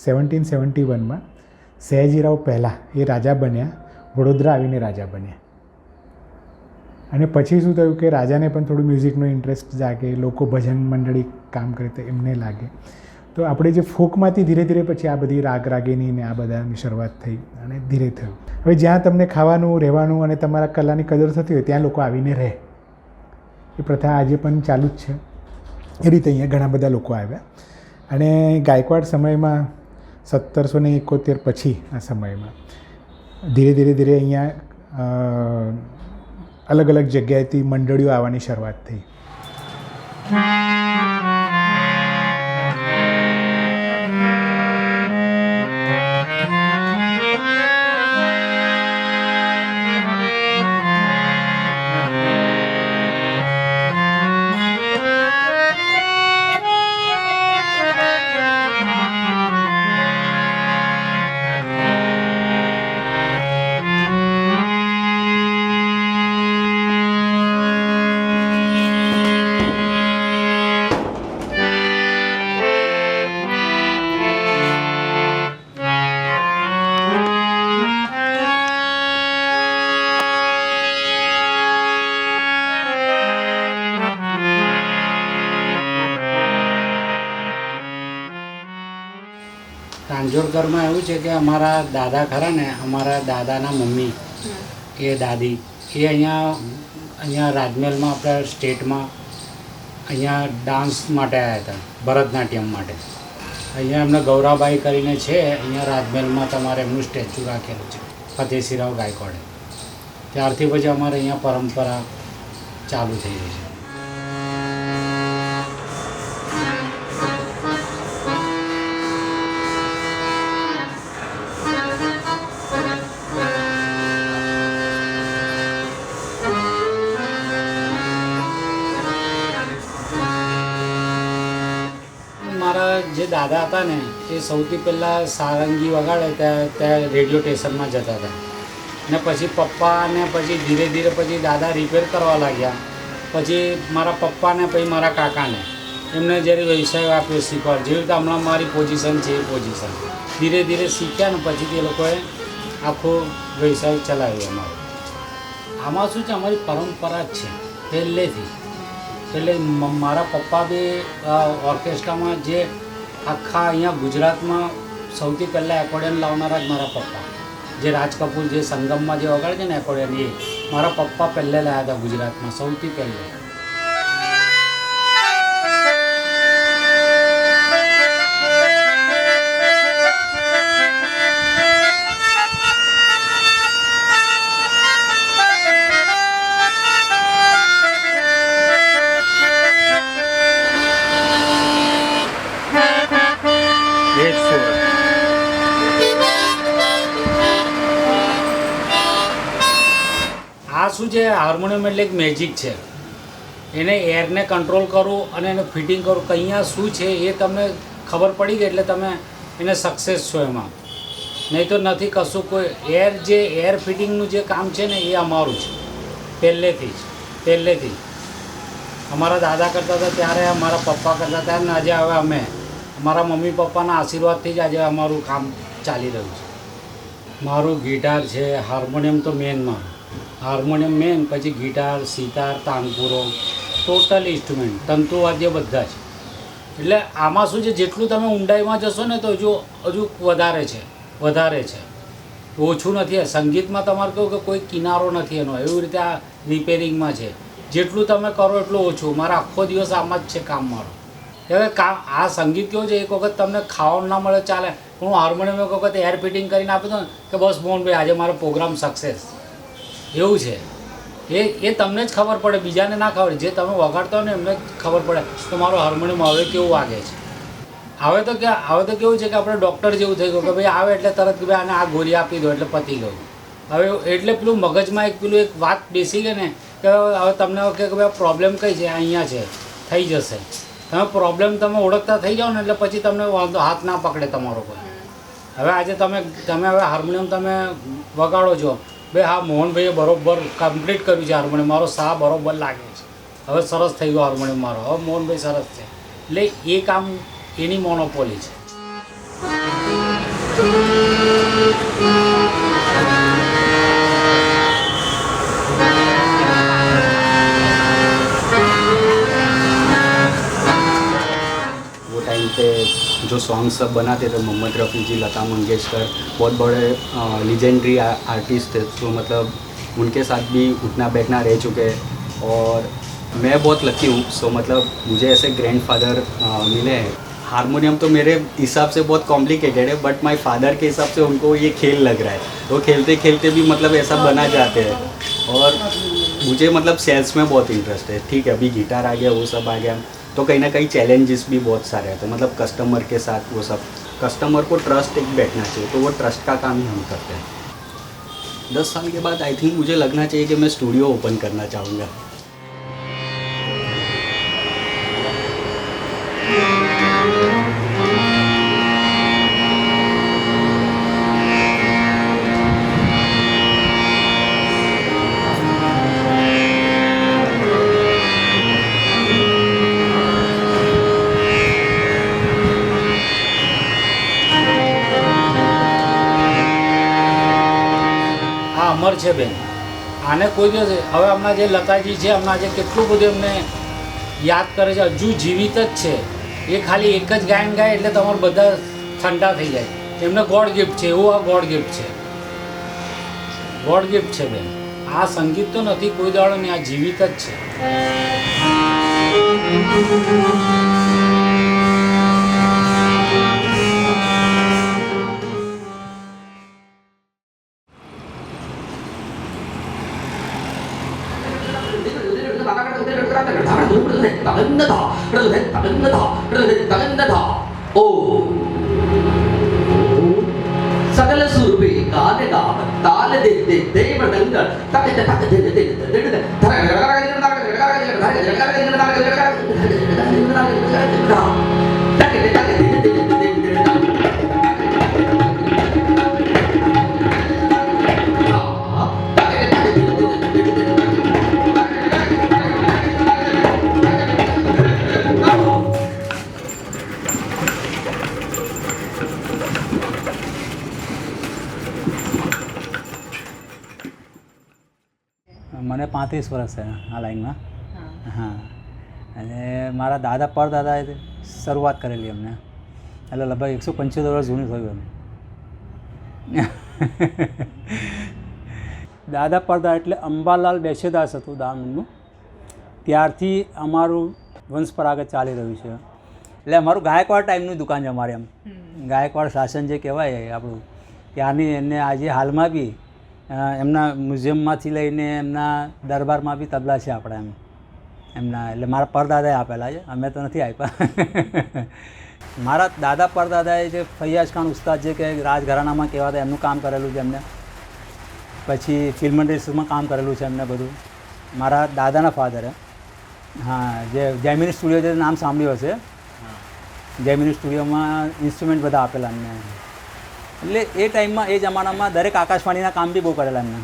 1771માં સયાજીરાવ પહેલાં એ રાજા બન્યા, વડોદરા આવીને રાજા બન્યા. અને પછી શું થયું કે રાજાને પણ થોડું મ્યુઝિકનો ઇન્ટરેસ્ટ જાગે, લોકો ભજન મંડળી કામ કરે તો એમને લાગે. તો આપણે જે ફોકમાંથી ધીરે ધીરે પછી આ બધી રાગ રાગીની ને આ બધાની શરૂઆત થઈ અને ધીરે થયું. હવે જ્યાં તમને ખાવાનું, રહેવાનું અને તમારા કલાની કદર થતી હોય ત્યાં લોકો આવીને રહે. એ પ્રથા આજે પણ ચાલુ જ છે. એ રીતે અહીંયા ઘણા બધા લોકો આવ્યા અને ગાયકવાડ સમયમાં 1771 પછી આ સમયમાં ધીરે ધીરે અહીંયા અલગ અલગ જગ્યાએથી મંડળીઓ આવવાની શરૂઆત થઈ. કાંજોરકરમાં એવું છે કે અમારા દાદા ખરા ને, અમારા દાદાના મમ્મી એ દાદી એ અહીંયા રાજમહેલમાં આપણા સ્ટેટમાં અહીંયા ડાન્સ માટે આવ્યા હતા, ભરતનાટ્યમ માટે. અહીંયા એમને ગૌરાબાઈ કરીને છે, અહીંયા રાજમહેલમાં તમારે એમનું સ્ટેચ્યુ રાખેલું છે, ફતેસિંહરાવ ગાયકવાડે. ત્યારથી પછી અમારે અહીંયા પરંપરા ચાલુ થઈ રહી છે. મારા જે દાદા હતા ને એ સૌથી પહેલાં સારંગી વગાડે ત્યાં રેડિયો સ્ટેશનમાં જતા હતા ને પછી પપ્પા ને પછી ધીરે ધીરે પછી દાદા રિપેર કરવા લાગ્યા. પછી મારા પપ્પાને પછી મારા કાકાને એમને જ્યારે વ્યવસાય આપ્યો શીખવાડ, જેવી રીતે હમણાં મારી પોઝિશન છે એ પોઝિશન ધીરે ધીરે શીખ્યા ને પછી તે લોકોએ આખો વ્યવસાય ચલાવ્યો અમારો. આમાં શું છે, અમારી પરંપરા જ છે પહેલેથી. એટલે મારા પપ્પા બી ઓર્કેસ્ટ્રામાં જે આખા અહીંયા ગુજરાતમાં સૌથી પહેલાં એકોર્ડિયન લાવનારા જ મારા પપ્પા, જે રાજ કપૂર જે સંગમમાં જે વગાડે છે ને એકોર્ડિયન, એ મારા પપ્પા પહેલે લાવ્યા હતા ગુજરાતમાં સૌથી પહેલે. આ શું છે, હાર્મોનિયમ એટલે એક મેજિક છે. એને એરને કંટ્રોલ કરવું અને એને ફિટિંગ કરવું કે અહીંયા શું છે એ તમને ખબર પડી ગઈ એટલે તમે એને સક્સેસ છો એમાં. નહીં તો નથી કશું. કોઈ એર ફિટિંગનું જે કામ છે ને એ અમારું છે પહેલેથી જ. અમારા દાદા કરતા હતા ત્યારે, અમારા પપ્પા કરતા હતા ને આજે હવે અમે અમારા મમ્મી પપ્પાના આશીર્વાદથી જ આજે અમારું કામ ચાલી રહ્યું છે. મારું ગિટાર છે, હાર્મોનિયમ તો મેનમાં, હાર્મોનિયમ મેન, પછી ગિટાર, સિતાર, તાનપુરો, ટોટલ ઇન્સ્ટ્રુમેન્ટ, તંતુવાદ્ય બધા જ. એટલે આમાં શું છે, જેટલું તમે ઊંડાઈમાં જશો ને તો હજુ વધારે છે, ઓછું નથી. સંગીતમાં તમારે કહું કે કોઈ કિનારો નથી એનો, એવી રીતે આ રિપેરિંગમાં છે. જેટલું તમે કરો એટલું ઓછું. મારા આખો દિવસ આમાં જ છે કામ મારો. હવે આ સંગીત કેવું છે, એક વખત તમને ખાવાનું ના મળે ચાલે, પણ હું હાર્મોનિયમ એક વખત એર ફિટિંગ કરીને આપી દઉં કે બસ મોહનભાઈ આજે મારો પ્રોગ્રામ સક્સેસ. એવું છે. એ તમને જ ખબર પડે, બીજાને ના ખબર. જે તમે વગાડતા હોય ને એમને જ ખબર પડે કે મારું હાર્મોનિયમ હવે કેવું વાગે છે. હવે તો કેવું છે કે આપણે ડૉક્ટર જેવું થઈ ગયું કે ભાઈ આવે એટલે તરત કે ભાઈ આને આ ગોળી આપી દો એટલે પતી ગયું. હવે એટલે પેલું મગજમાં એક વાત બેસી ગઈ ને કે હવે તમને કે ભાઈ પ્રોબ્લેમ કઈ છે, અહીંયા છે, થઈ જશે. તમે પ્રોબ્લેમ તમે ઓળખતા થઈ જાઓ ને એટલે પછી તમને વાંધો હાથ ના પકડે તમારો કોઈ. હવે આજે તમે હવે હાર્મોનિયમ તમે વગાડો છો, ભાઈ હા મોહનભાઈએ બરોબર કમ્પ્લીટ કર્યું છે હાર્મોનિયમ, મારો સા બરોબર લાગે છે, હવે સરસ થઈ ગયો હાર્મોનિયમ મારો, હવે મોહનભાઈ સરસ છે. એટલે એ કામ એની મોનોપોલી છે. वो टाइम पे जो सॉन्ग सब बनाते थे मोहम्मद रफ़ी जी, लता मंगेशकर, बहुत बड़े लीजेंडरी आर्टिस्ट थे, तो मतलब उनके साथ भी उठना बैठना रह चुके हैं और मैं बहुत लकी हूँ। सो मतलब मुझे ऐसे ग्रैंडफादर मिले हैं। हारमोनियम तो मेरे हिसाब से बहुत कॉम्प्लिकेटेड है, बट माय फादर के हिसाब से उनको ये खेल लग रहा है, तो खेलते खेलते भी मतलब ऐसा बना जाते हैं। और मुझे मतलब सेल्स में बहुत इंटरेस्ट है। ठीक है, अभी गिटार आ गया, वो सब आ गया, तो कहीं ना कहीं चैलेंजेस भी बहुत सारे हैं। तो मतलब कस्टमर के साथ वो सब, कस्टमर को ट्रस्ट एक बैठना चाहिए, तो वो ट्रस्ट का काम ही हम करते हैं। 10 साल के बाद आई थिंक मुझे लगना चाहिए कि मैं स्टूडियो ओपन करना चाहूँगा। આ અમર છે બેન, આને કોઈ દિવસ હવે હમણાં જે લતાજી છે હમણાં જે કેટલું બધું એમને યાદ કરે છે, હજુ જીવિત જ છે. એ ખાલી એક જ ગાયન ગાય એટલે તમારું બધા ઠંડા થઈ જાય. એમને ગોડ ગિફ્ટ છે, એવું આ ગોડ ગિફ્ટ છે, ગોડ ગિફ્ટ છે બેન. આ સંગીત તો નથી કોઈ દાડો નહીં, આ જીવિત જ છે. സകല സുരഭി കാലകാമ താല ദേവതങ്ങൾ મને 35 વર્ષ છે આ લાઈનમાં. હા, અને મારા દાદા પરદાદાએ શરૂઆત કરેલી અમને, એટલે લગભગ 175 વર્ષ જૂનું થયું એમ. દાદા પરદાદા એટલે અંબાલાલ બેસેદાસ હતું દામનું, ત્યારથી અમારું વંશપરાગત ચાલી રહ્યું છે. એટલે અમારું ગાયકવાડ ટાઈમની દુકાન છે અમારે, એમ ગાયકવાડ શાસન જે કહેવાય આપણું ત્યારની. એને આજે હાલમાં બી એમના મ્યુઝિયમમાંથી લઈને એમના દરબારમાં બી તબલા છે આપણા એમ એમના. એટલે મારા પરદાદાએ આપેલા છે, અમે તો નથી આપ્યા. મારા દાદા પરદાદાએ જે ફૈયાજ ખાન ઉસ્તાદ જે કે રાજઘરાનામાં કહેવાતા એમનું કામ કરેલું છે એમને. પછી ફિલ્મ ઇન્ડસ્ટ્રીમાં કામ કરેલું છે એમને બધું. મારા દાદાના ફાધરે હા, જે જૈમિની સ્ટુડિયો જે નામ સાંભળ્યું હશે, જૈમિની સ્ટુડિયોમાં ઇન્સ્ટ્રુમેન્ટ બધા આપેલા એમને. એટલે એ ટાઈમમાં એ જમાનામાં દરેક આકાશવાણીના કામ બી બહુ કરેલા એમને.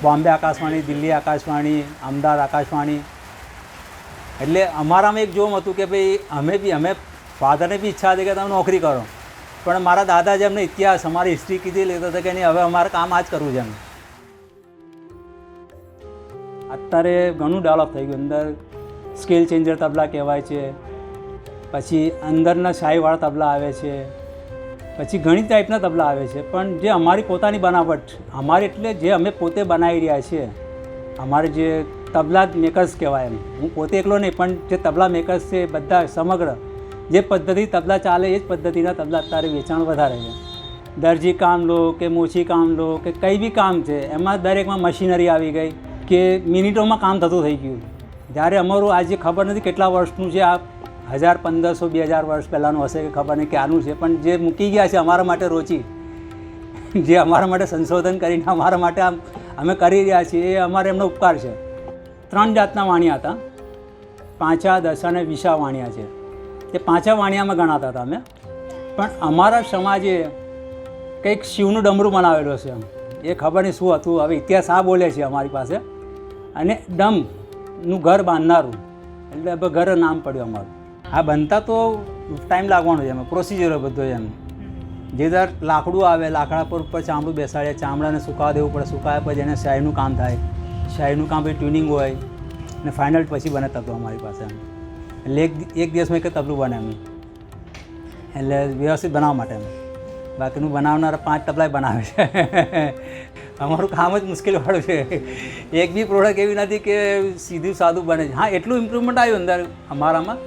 બોમ્બે આકાશવાણી, દિલ્હી આકાશવાણી, અમદાવાદ આકાશવાણી. એટલે અમારામાં એક જોમ હતું કે ભાઈ અમે ફાધરને બી ઈચ્છા હતી કે તમે નોકરી કરો, પણ મારા દાદા જે અમને ઇતિહાસ અમારી હિસ્ટ્રી કીધી લેતા હતા કે નહીં, હવે અમારે કામ આ જ કરવું છે એમ. અત્યારે ઘણું ડેવલપ થઈ ગયું. અંદર સ્કેલ ચેન્જર તબલા કહેવાય છે, પછી અંદરના શાહીવાળા તબલા આવે છે, પછી ઘણી ટાઈપના તબલા આવે છે. પણ જે અમારી પોતાની બનાવટ, અમારી એટલે જે અમે પોતે બનાવી રહ્યા છીએ, અમારે જે તબલા મેકર્સ કહેવાય એમ, હું પોતે એકલો નહીં પણ જે તબલા મેકર્સ છે બધા સમગ્ર જે પદ્ધતિ તબલા ચાલે એ જ પદ્ધતિના તબલા અત્યારે વેચાણ વધારે છે. દરજી કામ લો કે મોચી કામ લો કે કંઈ બી કામ છે, એમાં દરેકમાં મશીનરી આવી ગઈ કે મિનિટોમાં કામ થતું થઈ ગયું. જ્યારે અમારું આજે ખબર નથી કેટલા વર્ષનું છે, આ 1500 2000 વર્ષ પહેલાંનું હશે કે ખબર નહીં ક્યાંનું છે, પણ જે મૂકી ગયા છે અમારા માટે રોચી, જે અમારા માટે સંશોધન કરીને અમારા માટે અમે કરી રહ્યા છીએ, એ અમારે એમનો ઉપકાર છે. 3 જાતના વાણિયા હતા, પાંચા, દશા અને વિશા વાણિયા છે. તે પાંચા વાણિયામાં ગણાતા હતા અમે. પણ અમારા સમાજે કંઈક શિવનું ડમરું બનાવેલું છે, એ ખબર નહીં શું હતું, હવે ઇતિહાસ આ બોલે છે અમારી પાસે. અને ડમનું ઘર બાંધનારું, એટલે હવે ઘર નામ પડ્યું અમારું. આ બનતા તો ટાઈમ લાગવાનો છે, એમાં પ્રોસિજર બધો એમ. જે દર લાકડું આવે લાકડા પર ઉપર ચામડું બેસાડે, ચામડાને સુકાવા દેવું પડે, સુકાયા પછી એને શાહીનું કામ થાય, શાહીનું કામ પછી ટ્યુનિંગ હોય અને ફાઇનલ પછી બને તબલું અમારી પાસે એમ. એટલે એક દિવસમાં એક તબલું બને એમ, એટલે વ્યવસ્થિત બનાવવા માટે એમ. બાકીનું બનાવનારા 5 તબલાય બનાવે છે. અમારું કામ જ મુશ્કેલવાળું છે. એક બી પ્રોડક્ટ એવી નથી કે સીધું સાદું બને છે. હા, એટલું ઇમ્પ્રુવમેન્ટ આવ્યું અંદર અમારામાં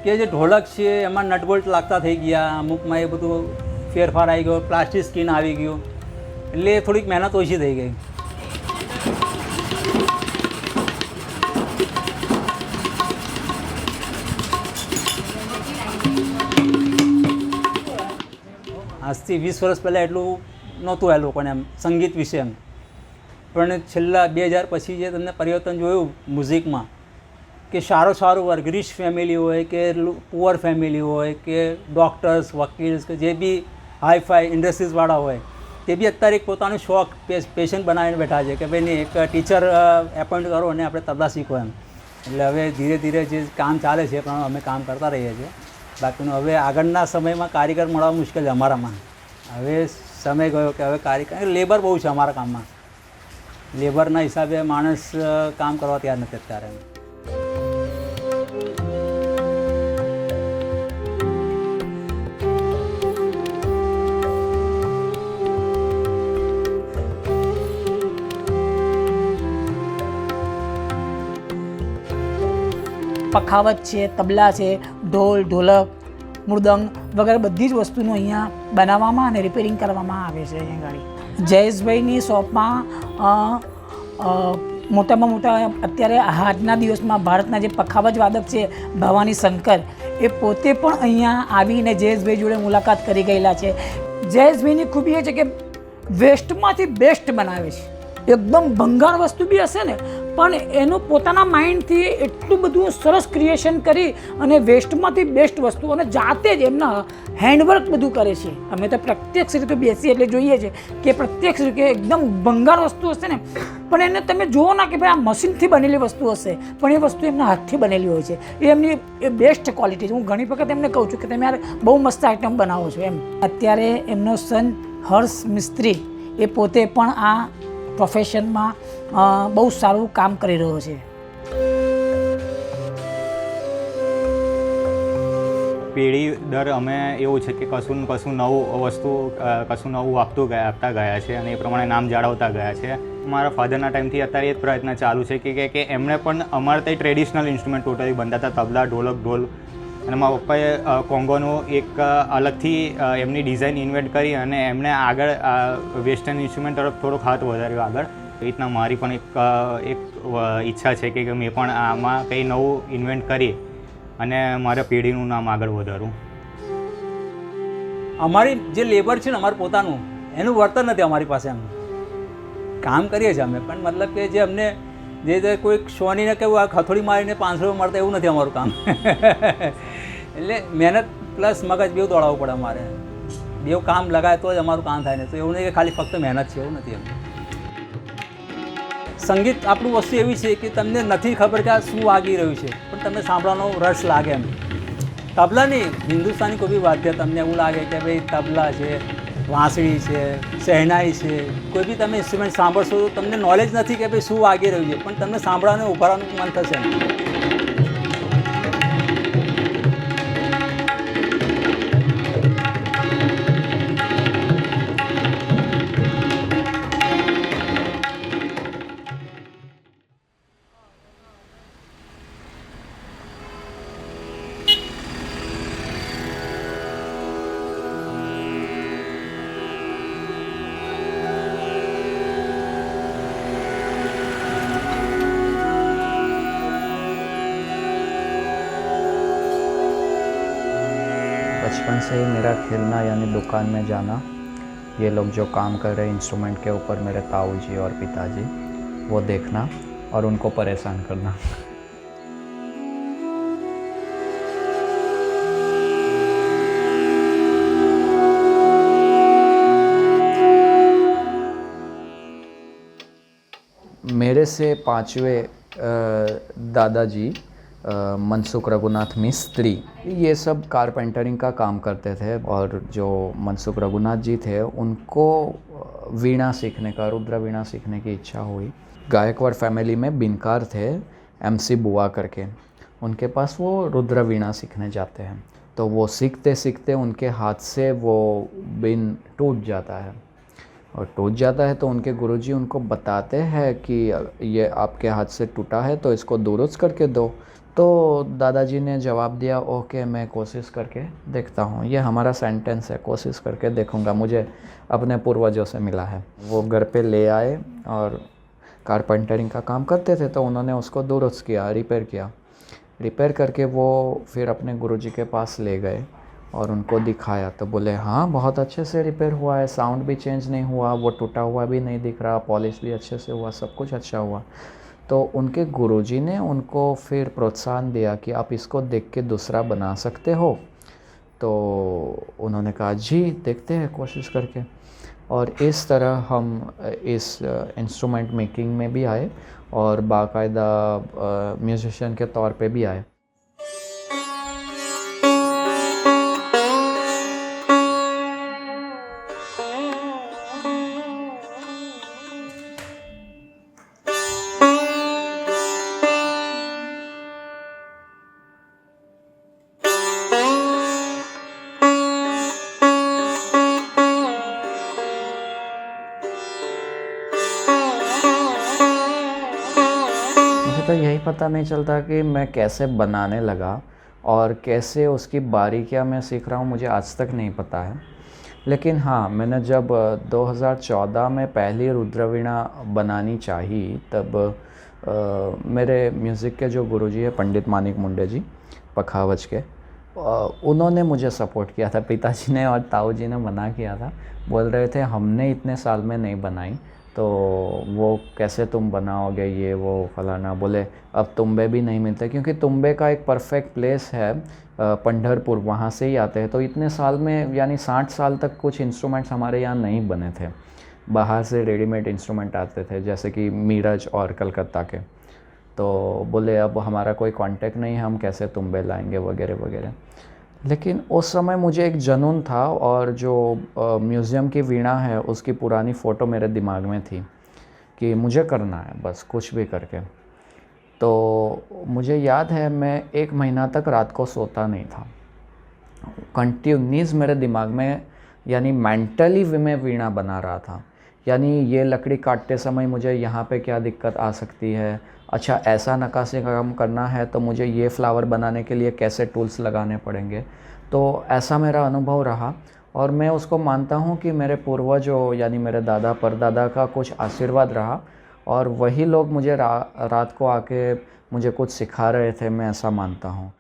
કે જે ઢોલક છે એમાં નટબોલ્ટ લાગતા થઈ ગયા, અમુકમાં એ બધું ફેરફાર આવી ગયો, પ્લાસ્ટિક સ્કીન આવી ગયું, એટલે થોડીક મહેનત ઓછી થઈ ગઈ. આજથી 20 વર્ષ પહેલાં એટલું નહોતું આ લોકોને એમ સંગીત વિશે એમ, પણ છેલ્લા 2000 પછી જે તમને પરિવર્તન જોયું મ્યુઝિકમાં કે સારું વર્ગ, રિચ ફેમિલી હોય કે પુઅર ફેમિલી હોય કે ડૉક્ટર્સ, વકીલ્સ કે જે બી હાઈ-ફાઈ ઇન્ડસ્ટ્રીઝવાળા હોય તે બી અત્યારે એક પોતાનું શોખ પેશન બનાવીને બેઠા છે કે ભાઈ નહીં એક ટીચર એપોઇન્ટ કરો અને આપણે તબલા શીખો એમ. એટલે હવે ધીરે ધીરે જે કામ ચાલે છે પણ અમે કામ કરતા રહીએ છીએ. બાકીનું હવે આગળના સમયમાં કારીગર મળવા મુશ્કેલ છે અમારામાં. હવે સમય ગયો કે હવે કારીગર લેબર બહુ છે અમારા કામમાં, લેબરના હિસાબે માણસ કામ કરવા તૈયાર નથી અત્યારે. પખાવત છે, તબલા છે, ઢોલ, ઢોલક, મૃદંગ વગેરે બધી જ વસ્તુનું અહીંયા બનાવવામાં અને રિપેરિંગ કરવામાં આવે છે. અહીંયા ગાડી જયેશભાઈની શોપમાં મોટામાં મોટા અત્યારે આજના દિવસમાં ભારતના જે પખાવજ વાદક છે ભવાની શંકર, એ પોતે પણ અહીંયા આવીને જયેશભાઈ જોડે મુલાકાત કરી ગયેલા છે. જયેશભાઈની ખૂબી એ છે કે વેસ્ટમાંથી બેસ્ટ બનાવે છે. એકદમ ભંગાર વસ્તુ બી હશે ને પણ એનું પોતાના માઇન્ડથી એટલું બધું સરસ ક્રિએશન કરી અને વેસ્ટમાંથી બેસ્ટ વસ્તુ અને જાતે જ એમના હેન્ડવર્ક બધું કરે છે. અમે તો પ્રત્યક્ષ રીતે બેસીએ એટલે જોઈએ છે કે પ્રત્યક્ષ રીતે એકદમ ભંગાર વસ્તુ હશે ને પણ એને તમે જુઓ ના કે ભાઈ આ મશીનથી બનેલી વસ્તુ હશે પણ એ વસ્તુ એમના હાથથી બનેલી હોય છે. એ એમની એ બેસ્ટ ક્વોલિટી છે. હું ઘણી વખત એમને કહું છું કે તમે યાર બહુ મસ્ત આઇટમ બનાવો છો એમ. અત્યારે એમનો સન હર્ષ મિસ્ત્રી એ પોતે પણ આ પ્રોફેશનમાં બહુ સારું કામ કરી રહ્યો છે. પેઢી દર અમે એવું છે કે કશું નવું વસ્તુ કશું નવું આપતા ગયા છે અને એ પ્રમાણે નામ જાળવતા ગયા છે. મારા ફાધરના ટાઈમથી અત્યારે એ જ પ્રયત્ન ચાલુ છે કે એમણે પણ અમારે ત્યાં ટ્રેડિશનલ ઇન્સ્ટ્રુમેન્ટ ટોટલી બનતા હતા, તબલા, ઢોલક, ઢોલ, અને મારા પપ્પાએ કોંગોનું એક અલગથી એમની ડિઝાઇન ઇન્વેન્ટ કરી અને એમણે આગળ વેસ્ટર્ન ઇન્સ્ટ્રુમેન્ટ તરફ થોડોક હાથ વધાર્યો આગળ. એ રીતના મારી પણ એક ઈચ્છા છે કે મેં પણ આમાં કંઈ નવું ઇન્વેન્ટ કરી અને મારા પેઢીનું નામ આગળ વધારું. અમારી જે લેબર છે ને અમારું પોતાનું એનું વળતર નથી અમારી પાસે. એમ કામ કરીએ છીએ અમે પણ મતલબ કે જે અમને જે કોઈ સોનીને કેવું આ હથોડી મારીને 500 મળતા એવું નથી અમારું કામ. એટલે મહેનત પ્લસ મગજ બેવ દોડાવવું પડે અમારે. બેવ કામ લગાવે તો જ અમારું કામ થાય ને. તો એવું નહીં કે ખાલી ફક્ત મહેનત છે એવું નથી. એમ સંગીત આપણું વસ્તુ એવી છે કે તમને નથી ખબર કે આ શું વાગી રહ્યું છે પણ તમને સાંભળવાનો રસ લાગે. એમ તબલા નહીં, હિન્દુસ્તાની કોઈ બી વાદ્ય તમને એવું લાગે કે ભાઈ તબલા છે, વાંસળી છે, શહેનાઈ છે, કોઈ બી તમે ઇન્સ્ટ્રુમેન્ટ સાંભળશો તો તમને નોલેજ નથી કે ભાઈ શું વાગી રહ્યું છે પણ તમને સાંભળવાનું ઉભારવાનું મન થશે. बचपन से ही मेरा खेलना यानी दुकान में जाना, ये लोग जो काम कर रहे हैं इंस्ट्रूमेंट के ऊपर, मेरे ताऊ जी और पिताजी, वो देखना और उनको परेशान करना. मेरे से 5वें दादाजी मनसुख रघुनाथ मिस्त्री, ये सब कारपेंटरिंग का काम करते थे। और जो मनसुख रघुनाथ जी थे उनको वीणा सीखने का, रुद्र वीणा सीखने की इच्छा हुई। गायकवाड़ फैमिली में बिनकार थे, MC बुआ करके, उनके पास वो रुद्र वीणा सीखने जाते हैं। तो वो सीखते सीखते उनके हाथ से वो बिन टूट जाता है, और टूट जाता है तो उनके गुरुजी उनको बताते हैं कि ये आपके हाथ से टूटा है तो इसको दुरुस्त करके दो। तो दादाजी ने जवाब दिया, ओके मैं कोशिश करके देखता हूँ। ये हमारा सेंटेंस है, कोशिश करके देखूँगा, मुझे अपने पूर्वजों से मिला है। वो घर पे ले आए और कारपेंटरिंग का काम करते थे तो उन्होंने उसको दुरुस्त किया, रिपेयर करके वो फिर अपने गुरुजी के पास ले गए और उनको दिखाया। तो बोले हाँ बहुत अच्छे से रिपेयर हुआ है, साउंड भी चेंज नहीं हुआ, वो टूटा हुआ भी नहीं दिख रहा, पॉलिश भी अच्छे से हुआ, सब कुछ अच्छा हुआ। तो उनके गुरुजी ने उनको फिर प्रोत्साहन दिया कि आप इसको देख के दूसरा बना सकते हो। तो उन्होंने कहा जी देखते हैं कोशिश करके। और इस तरह हम इस इंस्ट्रूमेंट मेकिंग में भी आए और बाकायदा म्यूजिशियन के तौर पे भी आए। तो यही पता नहीं चलता कि मैं कैसे बनाने लगा और कैसे उसकी बारीकियां मैं सीख रहा हूँ, मुझे आज तक नहीं पता है। लेकिन हाँ, मैंने जब 2014 में पहली रुद्रवीणा बनानी चाही तब मेरे म्यूज़िक के जो गुरुजी है पंडित मानिक मुंडे जी पखावज के, उन्होंने मुझे सपोर्ट किया था। पिताजी ने और ताऊ जी ने मना किया था, बोल रहे थे हमने इतने साल में नहीं बनाई तो वो कैसे तुम बनाओगे, ये वो फलाना। बोले अब तुम्बे भी नहीं मिलते, क्योंकि तुम्बे का एक परफेक्ट प्लेस है पंढरपुर, वहाँ से ही आते हैं। तो इतने साल में यानी 60 साल तक कुछ इंस्ट्रूमेंट्स हमारे यहाँ नहीं बने थे, बाहर से रेडीमेड इंस्ट्रूमेंट आते थे जैसे कि मीरज और कलकत्ता के। तो बोले अब हमारा कोई कांटेक्ट नहीं है, हम कैसे तुम्बे लाएंगे वगैरह वगैरह। लेकिन उस समय मुझे एक जुनून था और जो म्यूज़ियम की वीणा है उसकी पुरानी फ़ोटो मेरे दिमाग में थी कि मुझे करना है बस कुछ भी करके। तो मुझे याद है मैं 1 महीना तक रात को सोता नहीं था, कंटिन्यूस मेरे दिमाग में यानी मेंटली मैं वीणा बना रहा था। यानी ये लकड़ी काटते समय मुझे यहाँ पे क्या दिक्कत आ सकती है, अच्छा ऐसा नक्काशी का काम करना है तो मुझे ये फ्लावर बनाने के लिए कैसे टूल्स लगाने पड़ेंगे। तो ऐसा मेरा अनुभव रहा और मैं उसको मानता हूँ कि मेरे पूर्वजों यानी मेरे दादा परदादा का कुछ आशीर्वाद रहा और वही लोग मुझे रात को आके मुझे कुछ सिखा रहे थे, मैं ऐसा मानता हूँ।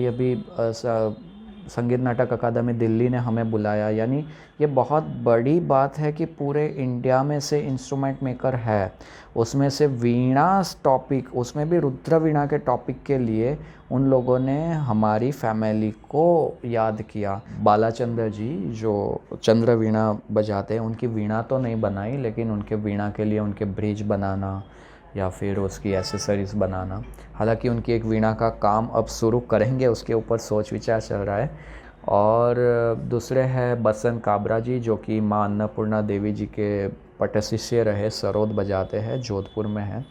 अभी संगीत नाटक अकादमी दिल्ली ने हमें बुलाया, यानी ये बहुत बड़ी बात है कि पूरे इंडिया में से इंस्ट्रूमेंट मेकर है, उसमें से वीणा टॉपिक, उसमें भी रुद्र वीणा के टॉपिक के लिए उन लोगों ने हमारी फैमिली को याद किया। बालाचंद्र जी जो चंद्र वीणा बजाते हैं, उनकी वीणा तो नहीं बनाई लेकिन उनके वीणा के लिए उनके ब्रिज बनाना या फिर उसकी एसेसरीज़ बनाना, हालांकि उनकी एक वीणा का काम अब शुरू करेंगे, उसके ऊपर सोच विचार चल रहा है। और दूसरे हैं बसंत काबरा जी जो कि माँ अन्नपूर्णा देवी जी के पट शिष्य रहे, सरोद बजाते हैं, जोधपुर में है।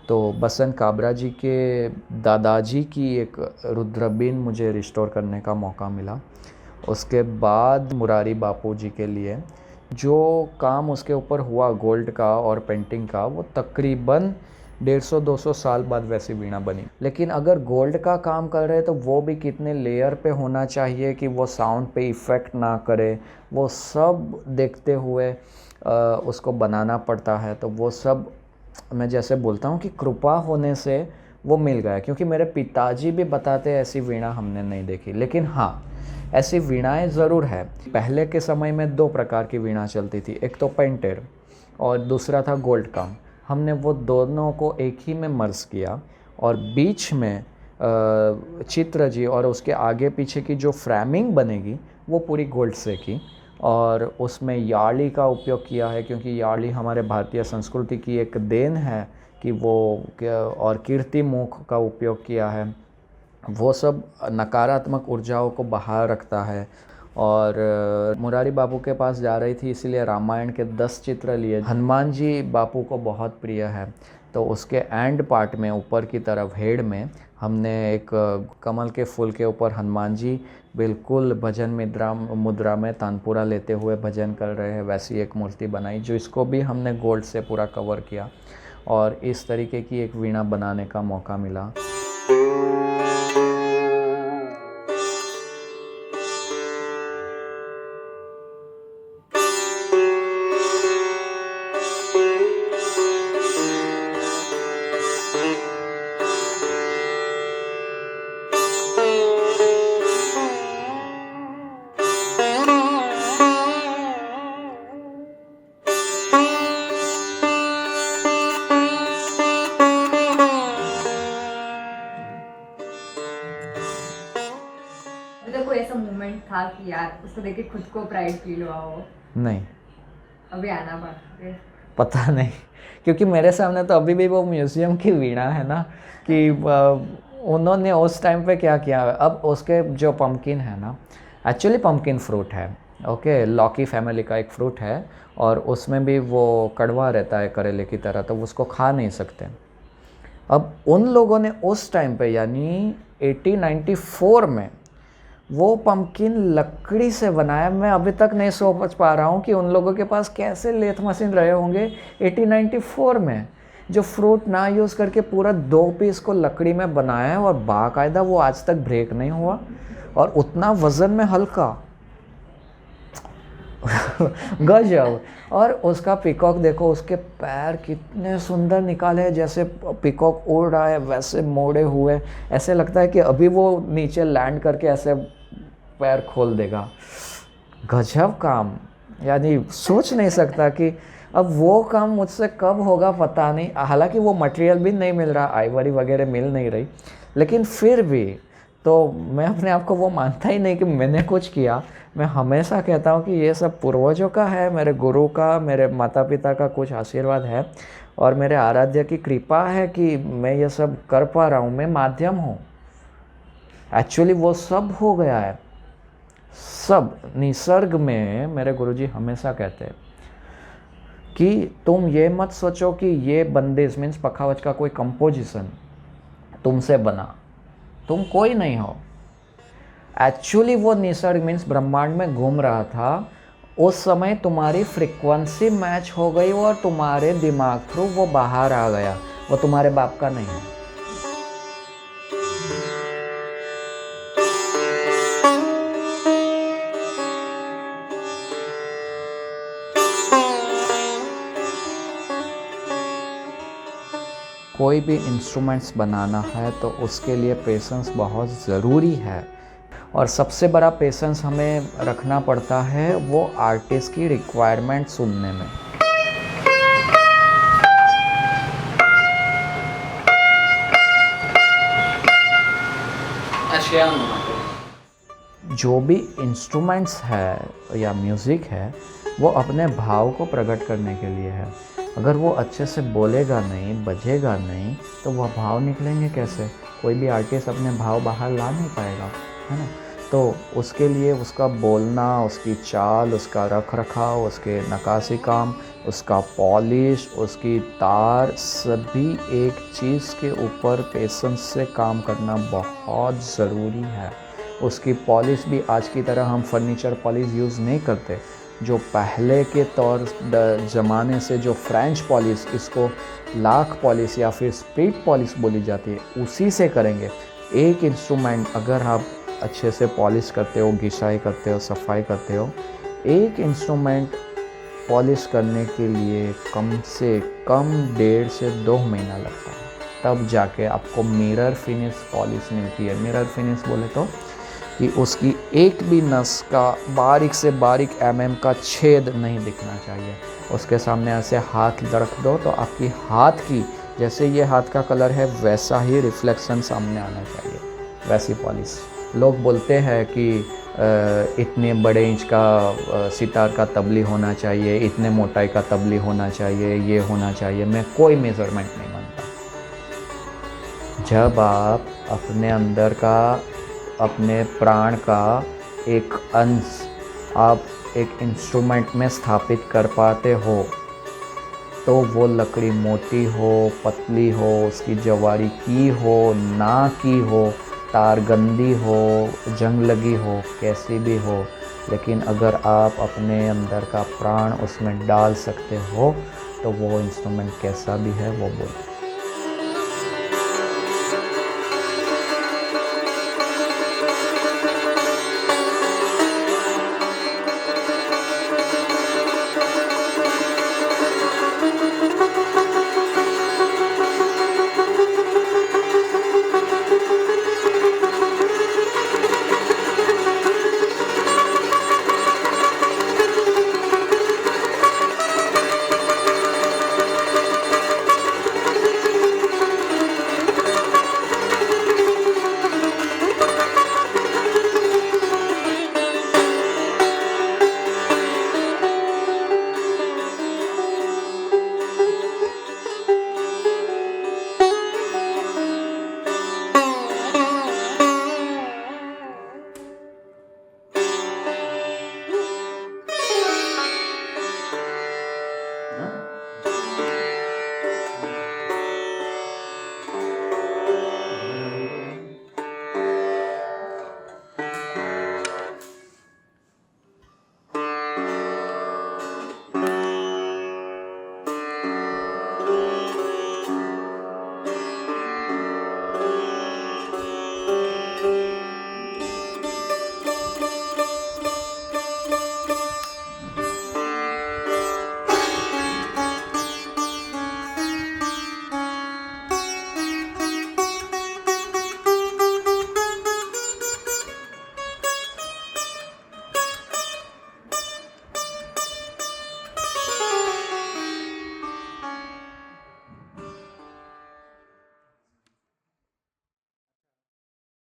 तो बसंत काबरा जी के दादाजी की एक रुद्रबीन मुझे रिस्टोर करने का मौका मिला। उसके बाद मुरारी बापू जी के लिए जो काम उसके ऊपर हुआ गोल्ड का और पेंटिंग का, वो तकरीबन 150-200 साल बाद वैसी वीणा बनी। लेकिन अगर गोल्ड का काम कर रहे हैं तो वो भी कितने लेयर पे होना चाहिए कि वो साउंड पे इफ़ेक्ट ना करे, वो सब देखते हुए उसको बनाना पड़ता है। तो वो सब मैं जैसे बोलता हूँ कि कृपा होने से वो मिल गया, क्योंकि मेरे पिताजी भी बताते हैं ऐसी वीणा हमने नहीं देखी। लेकिन हाँ, ऐसी वीणाएं ज़रूर है। पहले के समय में 2 प्रकार की वीणा चलती थी, एक तो पेंटेड और दूसरा था गोल्ड काम। हमने वो दोनों को एक ही में मर्ज किया और बीच में चित्र जी और उसके आगे पीछे की जो फ्रेमिंग बनेगी वो पूरी गोल्ड से की और उसमें यार्ली का उपयोग किया है क्योंकि यार्ली हमारे भारतीय संस्कृति की एक देन है कि वो और कीर्ति मुख का उपयोग किया है। वो सब नकारात्मक ऊर्जाओं को बाहर रखता है। और मुरारी बापू के पास जा रही थी इसीलिए रामायण के 10 चित्र लिए। हनुमान जी बापू को बहुत प्रिय है तो उसके एंड पार्ट में ऊपर की तरफ हेड में हमने एक कमल के फूल के ऊपर हनुमान जी बिल्कुल भजन मुद्रा में तानपुरा लेते हुए भजन कर रहे हैं वैसी एक मूर्ति बनाई जो इसको भी हमने गोल्ड से पूरा कवर किया और इस तरीके की एक वीणा बनाने का मौका मिला। कोई ऐसा मोमेंट था कि यार उसको देख के खुद को प्राइड फील हुआ हो? नहीं, अभी आना पता नहीं क्योंकि मेरे सामने तो अभी भी वो म्यूज़ियम की वीणा है ना कि उन्होंने उस टाइम पे क्या किया। अब उसके जो पम्पकिन है ना एक्चुअली पम्पकिन फ्रूट है, ओके, लॉकी फैमिली का एक फ्रूट है और उसमें भी वो कड़वा रहता है करेले की तरह तो उसको खा नहीं सकते। अब उन लोगों ने उस टाइम पे यानी 1894 में वो पम्पकिन लकड़ी से बनाया। मैं अभी तक नहीं सोच पा रहा हूँ कि उन लोगों के पास कैसे लेथ मशीन रहे होंगे 1894 में जो फ्रूट ना यूज़ करके पूरा 2 पीस को लकड़ी में बनाया है और बाकायदा वो आज तक ब्रेक नहीं हुआ और उतना वज़न में हल्का गजब। और उसका पिकॉक देखो, उसके पैर कितने सुंदर निकाले हैं, जैसे पिकॉक उड़ रहा है वैसे मोड़े हुए, ऐसे लगता है कि अभी वो नीचे लैंड करके ऐसे पैर खोल देगा। गजब काम, यानी सोच नहीं सकता कि अब वो काम मुझसे कब होगा पता नहीं। हालांकि वो मटेरियल भी नहीं मिल रहा, आइवरी वगैरह मिल नहीं रही, लेकिन फिर भी तो मैं अपने आप को वो मानता ही नहीं कि मैंने कुछ किया। मैं हमेशा कहता हूँ कि ये सब पूर्वजों का है, मेरे गुरु का, मेरे माता पिता का कुछ आशीर्वाद है और मेरे आराध्य की कृपा है कि मैं ये सब कर पा रहा हूँ। मैं माध्यम हूँ, एक्चुअली वो सब हो गया है, सब निसर्ग में। मेरे गुरुजी हमेशा कहते हैं कि तुम ये मत सोचो कि ये बंदिश मीन्स पखावज का कोई कंपोजिशन तुमसे बना, तुम कोई नहीं हो। एक्चुअली वो निसर्ग मीन्स ब्रह्मांड में घूम रहा था, उस समय तुम्हारी फ्रीक्वेंसी मैच हो गई और तुम्हारे दिमाग थ्रू वो बाहर आ गया, वो तुम्हारे बाप का नहीं है। कोई भी इंस्ट्रूमेंट्स बनाना है तो उसके लिए पेशेंस बहुत ज़रूरी है और सबसे बड़ा पेशेंस हमें रखना पड़ता है वो आर्टिस्ट की रिक्वायरमेंट सुनने में। जो भी इंस्ट्रूमेंट्स है या म्यूज़िक है वो अपने भाव को प्रकट करने के लिए है। अगर वो अच्छे से बोलेगा नहीं, बजेगा नहीं, तो वह भाव निकलेंगे कैसे? कोई भी आर्टिस्ट अपने भाव बाहर ला नहीं पाएगा, है ना। तो उसके लिए उसका बोलना, उसकी चाल, उसका रख रखाव, उसके नक्काशी काम, उसका पॉलिश, उसकी तार, सभी एक चीज़ के ऊपर पेशेंस से काम करना बहुत ज़रूरी है। उसकी पॉलिश भी आज की तरह हम फर्नीचर पॉलिश यूज़ नहीं करते। जो पहले के तौर ज़माने से जो फ्रेंच पॉलिश, इसको लाख पॉलिश या फिर स्पीड पॉलिश बोली जाती है, उसी से करेंगे। एक इंस्ट्रूमेंट अगर आप अच्छे से पॉलिश करते हो, घिसाई करते हो, सफाई करते हो, एक इंस्ट्रूमेंट पॉलिश करने के लिए कम से कम 1.5 से 2 महीना लगता है, तब जाके आपको मिरर फिनिश पॉलिश मिलती है। मिरर फिनिश बोले तो कि उसकी एक भी नस का बारीक से बारीक mm का छेद नहीं दिखना चाहिए। उसके सामने ऐसे हाथ रख दो तो आपकी हाथ की, जैसे ये हाथ का कलर है वैसा ही रिफ्लेक्शन सामने आना चाहिए, वैसी पॉलिश। लोग बोलते हैं कि इतने बड़े इंच का सितार का तबली होना चाहिए, इतने मोटाई का तबली होना चाहिए, ये होना चाहिए। मैं कोई मेज़रमेंट नहीं मानता। जब आप अपने अंदर का, अपने प्राण का एक अंश आप एक इंस्ट्रूमेंट में स्थापित कर पाते हो, तो वो लकड़ी मोटी हो, पतली हो, उसकी जवारी की हो, ना की हो, तार गंदी हो, जंग लगी हो, कैसी भी हो, लेकिन अगर आप अपने अंदर का प्राण उसमें डाल सकते हो तो वो इंस्ट्रूमेंट कैसा भी है वो बोलो। Huh?